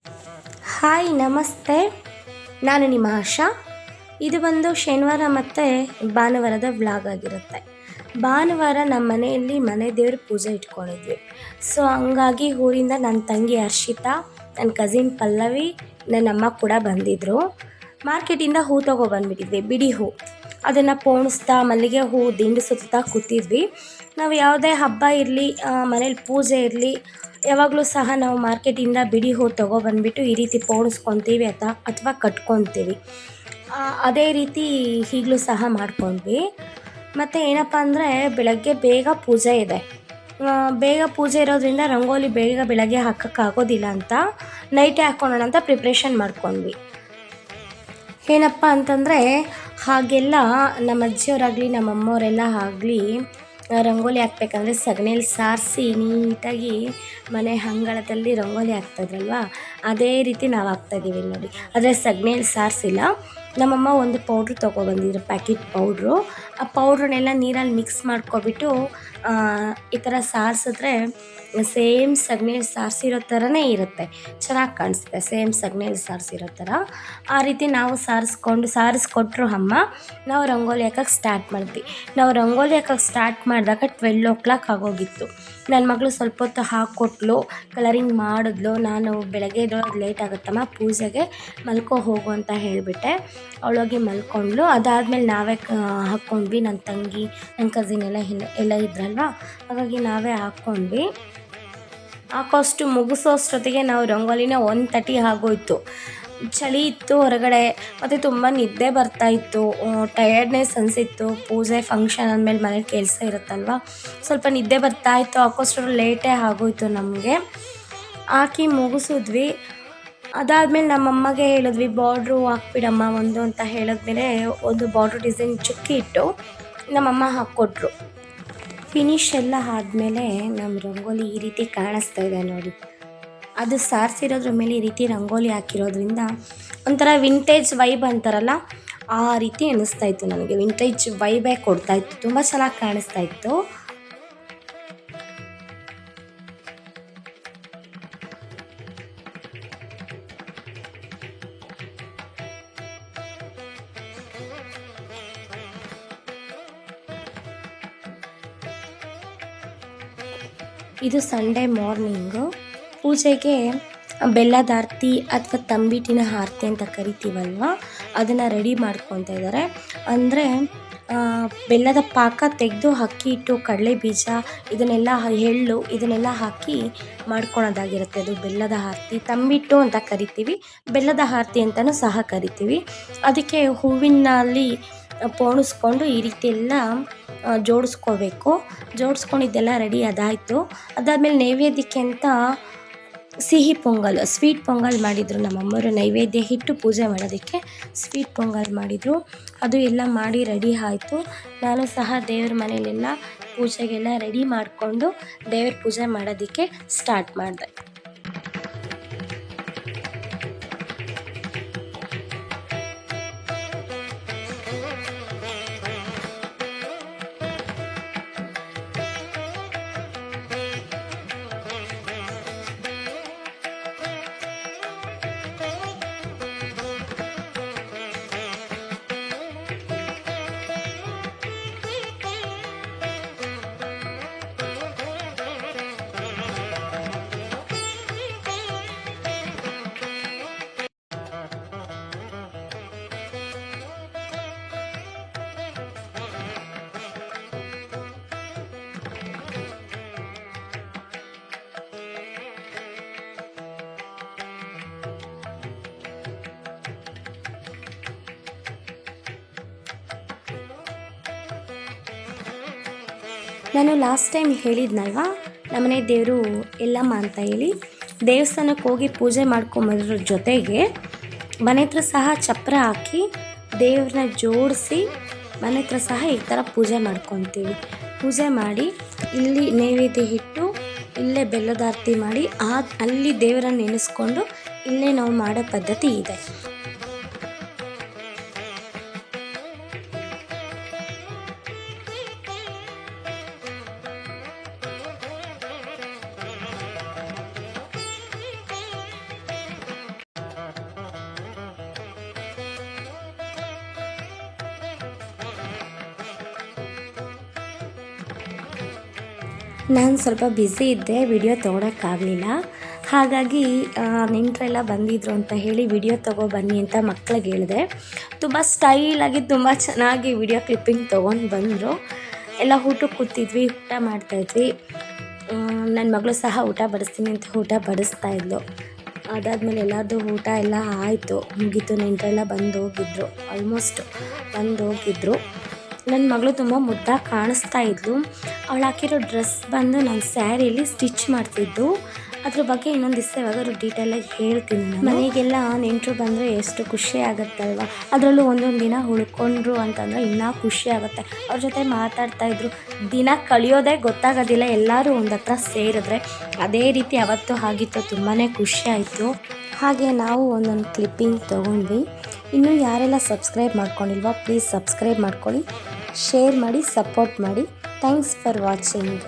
Hi ನಮಸ್ತೆ, ನಾನು ನಿಮ್ಮ ಆಶಾ. ಇದು ಬಂದು ಶನಿವಾರ ಮತ್ತು ಭಾನುವಾರದ ವ್ಲಾಗ್ ಆಗಿರುತ್ತೆ. ಭಾನುವಾರ ನಮ್ಮ ಮನೆಯಲ್ಲಿ ಮನೆ ದೇವ್ರ ಪೂಜೆ ಇಟ್ಕೊಂಡಿದ್ವಿ. ಸೊ ಹಂಗಾಗಿ ಊರಿಂದ ನನ್ನ ತಂಗಿ ಹರ್ಷಿತಾ, ನನ್ನ ಕಸಿನ್ ಪಲ್ಲವಿ, ನನ್ನ ಅಮ್ಮ ಕೂಡ ಬಂದಿದ್ದರು. ಮಾರ್ಕೆಟಿಂದ ಹೂ ತೊಗೊಬಂದ್ಬಿಟ್ಟಿದ್ವಿ, ಬಿಡಿ ಹೂ. ಅದನ್ನು ಪೋಣಿಸ್ತಾ ಮಲ್ಲಿಗೆ ಹೂ ದಿಂಡು ಸುತ್ತಾ ಕೂತಿದ್ವಿ. ನಾವು ಯಾವುದೇ ಹಬ್ಬ ಇರಲಿ, ಮನೇಲಿ ಪೂಜೆ ಇರಲಿ, ಯಾವಾಗಲೂ ಸಹ ನಾವು ಮಾರ್ಕೆಟಿಂದ ಬಿಡಿ ಹೂ ತೊಗೊಬಂದ್ಬಿಟ್ಟು ಈ ರೀತಿ ಪೋಣಿಸ್ಕೊತೀವಿ ಅಥವಾ ಕಟ್ಕೊತೀವಿ. ಅದೇ ರೀತಿ ಈಗಲೂ ಸಹ ಮಾಡ್ಕೊಂಡ್ವಿ. ಮತ್ತು ಏನಪ್ಪ ಅಂದರೆ ಬೆಳಗ್ಗೆ ಬೇಗ ಪೂಜೆ ಇದೆ. ಬೇಗ ಪೂಜೆ ಇರೋದ್ರಿಂದ ರಂಗೋಲಿ ಬೇಗ ಬೆಳಗ್ಗೆ ಹಾಕೋಕ್ಕಾಗೋದಿಲ್ಲ ಅಂತ ನೈಟೇ ಹಾಕ್ಕೊಳ್ಳೋಣ ಅಂತ ಪ್ರಿಪ್ರೇಷನ್ ಮಾಡ್ಕೊಂಡ್ವಿ. ಏನಪ್ಪ ಅಂತಂದರೆ ಹಾಗೆಲ್ಲ ನಮ್ಮ ಅಜ್ಜಿಯವರಾಗಲಿ ನಮ್ಮ ಅಮ್ಮವರೆಲ್ಲ ಆಗಲಿ ರಂಗೋಲಿ ಹಾಕ್ಬೇಕಂದ್ರೆ ಸಗಣಿಯಲ್ಲಿ ಸಾರಿಸಿ ನೀಟಾಗಿ ಮನೆ ಅಂಗಳದಲ್ಲಿ ರಂಗೋಲಿ ಹಾಕ್ತಾಯಿದ್ರಲ್ವ, ಅದೇ ರೀತಿ ನಾವು ಹಾಕ್ತಾಯಿದ್ದೀವಿ ನೋಡಿ. ಆದರೆ ಸಗಣಿಯಲ್ಲಿ ಸಾರಿಸಿಲ್ಲ. ನಮ್ಮಮ್ಮ ಒಂದು ಪೌಡ್ರು ತೊಗೊಬಂದಿದ್ರು, ಪ್ಯಾಕೆಟ್ ಪೌಡ್ರು. ಆ ಪೌಡ್ರನ್ನೆಲ್ಲ ನೀರಲ್ಲಿ ಮಿಕ್ಸ್ ಮಾಡ್ಕೊಬಿಟ್ಟು ಈ ಥರ ಸಾರಿಸಿದ್ರೆ ಸೇಮ್ ಸಗಣಿಯಲ್ಲಿ ಸಾರಿಸಿರೋ ಥರನೇ ಇರುತ್ತೆ, ಚೆನ್ನಾಗಿ ಕಾಣಿಸುತ್ತೆ. ಸೇಮ್ ಸಗಣಿಯಲ್ಲಿ ಸಾರಿಸಿರೋ ಥರ ಆ ರೀತಿ ನಾವು ಸಾರಿಸ್ಕೊಟ್ರು ಅಮ್ಮ. ನಾವು ರಂಗೋಲಿ ಹಾಕೋಕ್ಕೆ ಸ್ಟಾರ್ಟ್ ಮಾಡಿದ್ವಿ. ನಾವು ರಂಗೋಲಿ ಹಾಕೋಕ್ಕೆ ಸ್ಟಾರ್ಟ್ ಮಾಡಿದಾಗ 12 ಆಗೋಗಿತ್ತು. ನನ್ನ ಮಗಳು ಸ್ವಲ್ಪ ಹೊತ್ತು ಹಾಕ್ಕೊಟ್ಲು, ಕಲರಿಂಗ್ ಮಾಡಿದ್ಲು. ನಾನು ಬೆಳಗ್ಗೆ ಎದ್ದೊಳಗೆ ಲೇಟ್ ಆಗುತ್ತಮ್ಮ, ಪೂಜೆಗೆ ಮಲ್ಕೋ ಹೋಗು ಅಂತ ಹೇಳಿಬಿಟ್ಟೆ. ಅವಳೋಗಿ ಮಲ್ಕೊಂಡ್ಳು. ಅದಾದಮೇಲೆ ನಾವೇ ಹಾಕ್ಕೊಂಡ್ವಿ. ನನ್ನ ತಂಗಿ, ನನ್ನ ಕಸಿನ್ ಎಲ್ಲ ಇದ್ರಲ್ವ, ಹಾಗಾಗಿ ನಾವೇ ಹಾಕ್ಕೊಂಡ್ವಿ. ಹಾಕೋಷ್ಟು ಮುಗಿಸೋಷ್ಟೊತ್ತಿಗೆ ನಾವು ರಂಗೋಲಿನ 1:30 ಆಗೋಯ್ತು. ಚಳಿ ಇತ್ತು ಹೊರಗಡೆ, ಮತ್ತು ತುಂಬ ನಿದ್ದೆ ಬರ್ತಾಯಿತ್ತು, ಟಯರ್ಡ್ನೆಸ್ ಅನಿಸಿತ್ತು. ಪೂಜೆ ಫಂಕ್ಷನ್ ಅಂದಮೇಲೆ ಮನೇಲಿ ಕೆಲಸ ಇರುತ್ತಲ್ವ, ಸ್ವಲ್ಪ ನಿದ್ದೆ ಬರ್ತಾಯಿತ್ತು. ಹಾಕೋಷ್ಟರಲ್ಲಿ ಲೇಟೇ ಆಗೋಯ್ತು ನಮಗೆ. ಹಾಕಿ ಮುಗಿಸಿದ್ವಿ. ಅದಾದಮೇಲೆ ನಮ್ಮಮ್ಮಗೆ ಹೇಳಿದ್ವಿ, ಬಾರ್ಡ್ರು ಹಾಕ್ಬಿಡಮ್ಮ ಒಂದು ಅಂತ ಹೇಳಿದ್ಮೇಲೆ ಒಂದು ಬಾರ್ಡ್ರ್ ಡಿಸೈನ್ ಚುಕ್ಕಿ ಇಟ್ಟು ನಮ್ಮಮ್ಮ ಹಾಕ್ಕೊಟ್ರು. ಫಿನಿಶ್ ಎಲ್ಲ ಆದಮೇಲೆ ನಮ್ಮ ರಂಗೋಲಿ ಈ ರೀತಿ ಕಾಣಿಸ್ತಾ ಇದೆ ನೋಡಿ. ಅದು ಸಾರಿಸಿರೋದ್ರ ಮೇಲೆ ಈ ರೀತಿ ರಂಗೋಲಿ ಹಾಕಿರೋದ್ರಿಂದ ಒಂಥರ ವಿಂಟೇಜ್ ವೈಬ್ ಅಂತಾರಲ್ಲ, ಆ ರೀತಿ ಅನ್ನಿಸ್ತಾಯಿತ್ತು ನನಗೆ. ವಿಂಟೇಜ್ ವೈಬೇ ಕೊಡ್ತಾಯಿತ್ತು, ತುಂಬ ಚೆನ್ನಾಗಿ ಕಾಣಿಸ್ತಾಯಿತ್ತು. ಇದು ಸಂಡೇ ಮಾರ್ನಿಂಗು. ಪೂಜೆಗೆ ಬೆಲ್ಲದ ಆರತಿ ಅಥವಾ ತಂಬಿಟ್ಟಿನ ಆರತಿ ಅಂತ ಕರಿತೀವಲ್ವ, ಅದನ್ನು ರೆಡಿ ಮಾಡ್ಕೊತಾ ಇದ್ದಾರೆ. ಅಂದರೆ ಬೆಲ್ಲದ ಪಾಕ ತೆಗೆದು ಅಕ್ಕಿ ಹಿಟ್ಟು, ಕಡಲೆ ಬೀಜ, ಇದನ್ನೆಲ್ಲ ಎಳ್ಳು ಇದನ್ನೆಲ್ಲ ಹಾಕಿ ಮಾಡ್ಕೊಳೋದಾಗಿರುತ್ತೆ. ಅದು ಬೆಲ್ಲದ ಆರತಿ. ತಂಬಿಟ್ಟು ಅಂತ ಕರಿತೀವಿ, ಬೆಲ್ಲದ ಆರತಿ ಅಂತಲೂ ಸಹ ಕರಿತೀವಿ. ಅದಕ್ಕೆ ಹೂವಿನಲ್ಲಿ ಪೋಣಿಸ್ಕೊಂಡು ಈ ರೀತಿ ಎಲ್ಲ ಜೋಡಿಸ್ಕೋಬೇಕು. ಜೋಡಿಸ್ಕೊಂಡಿದ್ದೆಲ್ಲ ರೆಡಿ ಅದಾಯಿತು. ಅದಾದಮೇಲೆ ನೈವೇದ್ಯಕ್ಕೆ ಅಂತ ಸಿಹಿ ಪೊಂಗಲ್, ಸ್ವೀಟ್ ಪೊಂಗಲ್ ಮಾಡಿದರು ನಮ್ಮಮ್ಮರು. ನೈವೇದ್ಯ ಇಟ್ಟು ಪೂಜೆ ಮಾಡೋದಕ್ಕೆ ಸ್ವೀಟ್ ಪೊಂಗಲ್ ಮಾಡಿದರು. ಅದು ಎಲ್ಲ ಮಾಡಿ ರೆಡಿ ಆಯಿತು. ನಾನು ಸಹ ದೇವ್ರ ಮನೆಯಲ್ಲೆಲ್ಲ ಪೂಜೆಗೆಲ್ಲ ರೆಡಿ ಮಾಡಿಕೊಂಡು ದೇವ್ರ ಪೂಜೆ ಮಾಡೋದಕ್ಕೆ ಸ್ಟಾರ್ಟ್ ಮಾಡಿದೆ. ನಾನು ಲಾಸ್ಟ್ ಟೈಮ್ ಹೇಳಿದ್ನಲ್ವ, ನಮ್ಮನೆ ದೇವರು ಎಲ್ಲಮ್ಮ ಅಂತ ಹೇಳಿ. ದೇವಸ್ಥಾನಕ್ಕೆ ಹೋಗಿ ಪೂಜೆ ಮಾಡ್ಕೊಂಬರೋದ್ರ ಜೊತೆಗೆ ಮನೆ ಹತ್ರ ಸಹ ಚಪ್ಪರ ಹಾಕಿ ದೇವ್ರನ್ನ ಜೋಡಿಸಿ ಮನೆ ಹತ್ರ ಸಹ ಈ ಥರ ಪೂಜೆ ಮಾಡ್ಕೊತೀವಿ. ಪೂಜೆ ಮಾಡಿ ಇಲ್ಲಿ ನೈವೇದ್ಯ ಇಟ್ಟು ಇಲ್ಲೇ ಬೆಲ್ಲದ ಆರತಿ ಮಾಡಿ ಅಲ್ಲಿ ದೇವರನ್ನ ನೆನೆಸ್ಕೊಂಡು ಇಲ್ಲೇ ನಾವು ಮಾಡೋ ಪದ್ಧತಿ ಇದೆ. ನಾನು ಸ್ವಲ್ಪ ಬ್ಯುಸಿ ಇದ್ದೆ, ವಿಡಿಯೋ ತೊಗೊಳಕ್ಕಾಗಲಿಲ್ಲ. ಹಾಗಾಗಿ ನೆಂಟರೆಲ್ಲ ಬಂದಿದ್ದರು ಅಂತ ಹೇಳಿ ವಿಡಿಯೋ ಬನ್ನಿ ಅಂತ ಮಕ್ಳಿಗೆ ಹೇಳಿದೆ. ತುಂಬ ಸ್ಟೈಲಾಗಿ ತುಂಬ ಚೆನ್ನಾಗಿ ವಿಡಿಯೋ ಕ್ಲಿಪ್ಪಿಂಗ್ ತೊಗೊಂಡು ಬಂದರು. ಎಲ್ಲ ಊಟಕ್ಕೆ ಕೂತಿದ್ವಿ, ಊಟ ಮಾಡ್ತಾಯಿದ್ವಿ. ನನ್ನ ಮಗಳು ಸಹ ಊಟ ಬಡಿಸ್ತೀನಿ ಅಂತ ಊಟ ಬಡಿಸ್ತಾಯಿದ್ಲು. ಅದಾದಮೇಲೆ ಎಲ್ಲರದ್ದು ಊಟ ಎಲ್ಲ ಆಯಿತು, ಮುಗೀತು. ನೆಂಟರೆಲ್ಲ ಬಂದು ಹೋಗಿದ್ರು, ಆಲ್ಮೋಸ್ಟ್ ಬಂದು ಹೋಗಿದ್ರು. ನನ್ನ ಮಗಳು ತುಂಬ ಮುದ್ದಾಗಿ ಕಾಣಿಸ್ತಾ ಇದ್ಲು. ಅವಳು ಹಾಕಿರೋ ಡ್ರೆಸ್ ಬಂದು ನಾನು ಸ್ಯಾರಿಯಲ್ಲಿ ಸ್ಟಿಚ್ ಮಾಡ್ತಿದ್ದು. ಅದ್ರ ಬಗ್ಗೆ ಇನ್ನೊಂದು ದಿವಸ ಯಾವಾಗಾದ್ರು ಡೀಟೇಲಾಗಿ ಹೇಳ್ತೀನಿ. ಮನೆಗೆಲ್ಲ ನೆಂಟರು ಬಂದರೆ ಎಷ್ಟು ಖುಷಿ ಆಗುತ್ತಲ್ವ. ಅದರಲ್ಲೂ ಒಂದೊಂದು ದಿನ ಉಳ್ಕೊಂಡ್ರು ಅಂತಂದರೆ ಇನ್ನೂ ಖುಷಿ ಆಗುತ್ತೆ. ಅವ್ರ ಜೊತೆ ಮಾತಾಡ್ತಾಯಿದ್ರು, ದಿನ ಕಳಿಯೋದೇ ಗೊತ್ತಾಗೋದಿಲ್ಲ ಎಲ್ಲರೂ ಒಂದು ಹತ್ರ ಸೇರಿದ್ರೆ. ಅದೇ ರೀತಿ ಅವತ್ತು ಆಗಿತ್ತು, ತುಂಬಾ ಖುಷಿ ಆಯಿತು. ಹಾಗೆ ನಾವು ಒಂದೊಂದು ಕ್ಲಿಪ್ಪಿಂಗ್ ತೊಗೊಂಡ್ವಿ. ಇನ್ನೂ ಯಾರೆಲ್ಲ ಸಬ್ಸ್ಕ್ರೈಬ್ ಮಾಡ್ಕೊಂಡಿಲ್ವೋ ಪ್ಲೀಸ್ ಸಬ್ಸ್ಕ್ರೈಬ್ ಮಾಡ್ಕೊಳ್ಳಿ, ಶೇರ್ ಮಾಡಿ, ಸಪೋರ್ಟ್ ಮಾಡಿ. Thanks for watching.